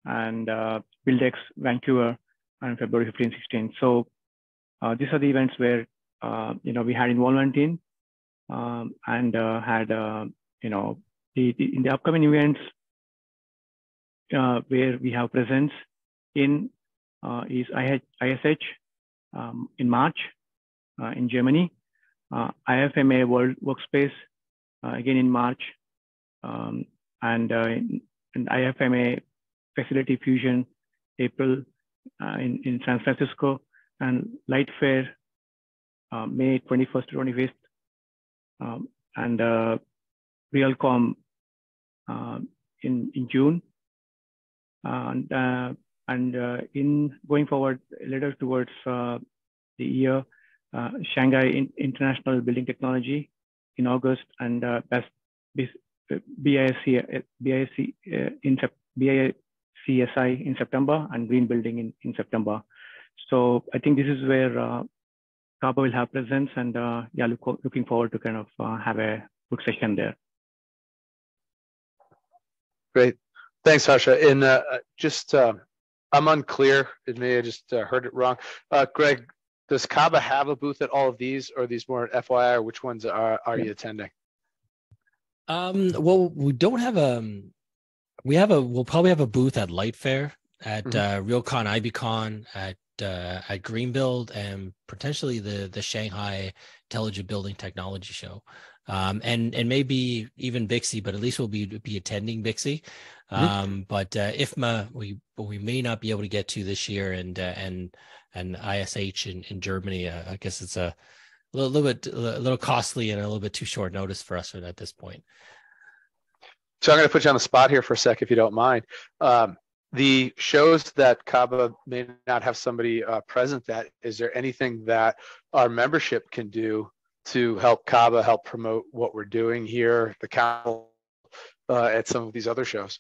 and BuildX Vancouver on February 15, 16. So these are the events where we had involvement in, and had, in the upcoming events where we have presence in is ISH in March in Germany, IFMA World Workspace again in March, and IFMA Facility Fusion April in San Francisco, and Light Fair May 21st to 25th, and Realcomm in June, and in going forward later towards the year, Shanghai International Building Technology in August, and BICSI in September, and Green Building in September. So I think this is where CABA will have presence, and yeah, looking forward to kind of have a good session there. Great. Thanks, Harsha. And I'm unclear. Maybe I just heard it wrong. Greg, does CABA have a booth at all of these, or are these more FYI, or which ones are you attending? Well, we don't have we'll probably have a booth at Light Fair, at RealCon, IBCon, at Greenbuild, and potentially the Shanghai Intelligent Building Technology Show, and maybe even BICSI, but at least we'll be attending BICSI. But IFMA we may not be able to get to this year, and ISH in Germany. I guess it's a little costly and a little bit too short notice for us at this point. So I'm going to put you on the spot here for a sec, if you don't mind. The shows that CABA may not have somebody present at, is there anything that our membership can do to help CABA help promote what we're doing here, the council, at some of these other shows?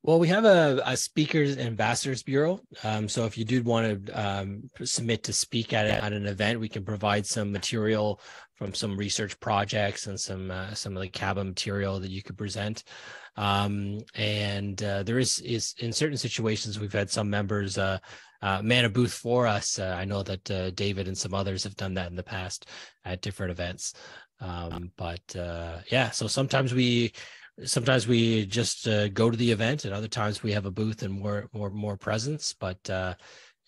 Well, we have a speakers and ambassadors bureau. So if you do want to submit to speak at an event, we can provide some material from some research projects and some of the CABA material that you could present. And there is in certain situations, we've had some members man a booth for us. I know that David and some others have done that in the past at different events. Yeah, so sometimes we just go to the event, and other times we have a booth and more presence. But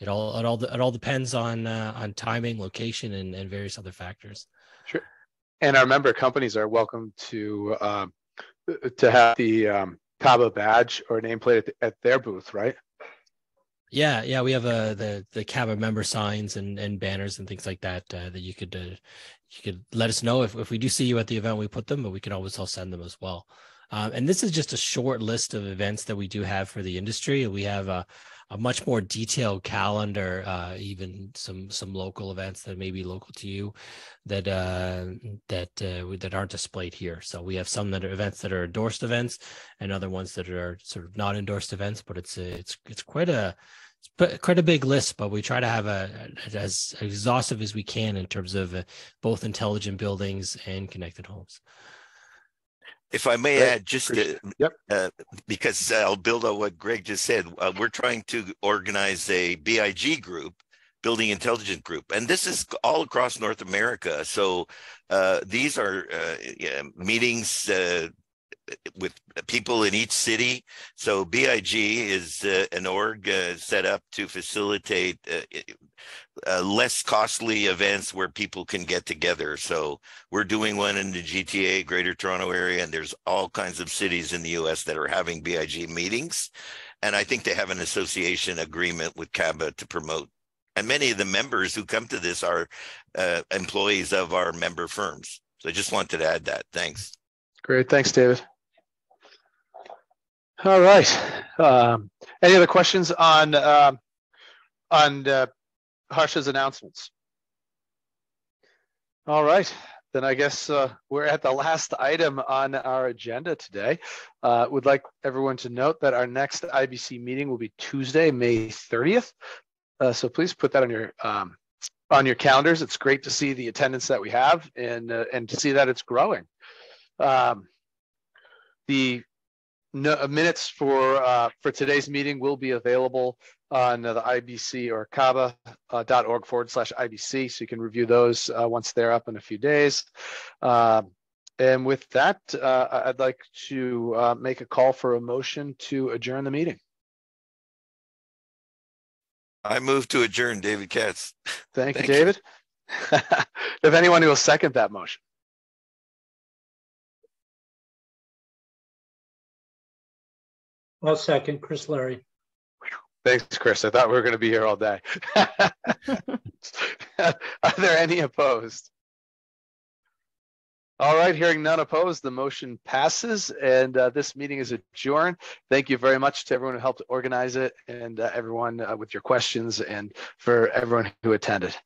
it all depends on timing, location, and various other factors. Sure. And our member companies are welcome to have the CABA badge or nameplate at their booth, right? Yeah, we have the CABA member signs and banners and things like that that you could let us know if we do see you at the event. We put them, but we can always send them as well. And this is just a short list of events that we do have for the industry. We have a much more detailed calendar, even some local events that may be local to you that aren't displayed here. So we have some that are events that are endorsed events, and other ones that are sort of not endorsed events. But it's quite a big list, but we try to have as exhaustive as we can in terms of both intelligent buildings and connected homes. If I may add, just because I'll build on what Greg just said, we're trying to organize a BIG group, Building Intelligence Group, and this is all across North America. So these are meetings with people in each city. So BIG is an org set up to facilitate less costly events where people can get together. So we're doing one in the GTA, Greater Toronto Area, and there's all kinds of cities in the US that are having BIG meetings. And I think they have an association agreement with CABA to promote. And many of the members who come to this are employees of our member firms. So I just wanted to add that. Thanks. Great. Thanks, David. All right. Any other questions on Harsha's announcements? All right. Then I guess we're at the last item on our agenda today. Would like everyone to note that our next IBC meeting will be Tuesday, May 30th. So please put that on your calendars. It's great to see the attendance that we have and to see that it's growing. The minutes for today's meeting will be available on the IBC or CABA.org/IBC, so you can review those once they're up in a few days. And with that, I'd like to make a call for a motion to adjourn the meeting. I move to adjourn, David Katz. Thank you, David. If anyone will second that motion. I'll second, Chris Larry. Thanks, Chris. I thought we were going to be here all day. Are there any opposed? All right, hearing none opposed, the motion passes, and this meeting is adjourned. Thank you very much to everyone who helped organize it, and everyone with your questions, and for everyone who attended.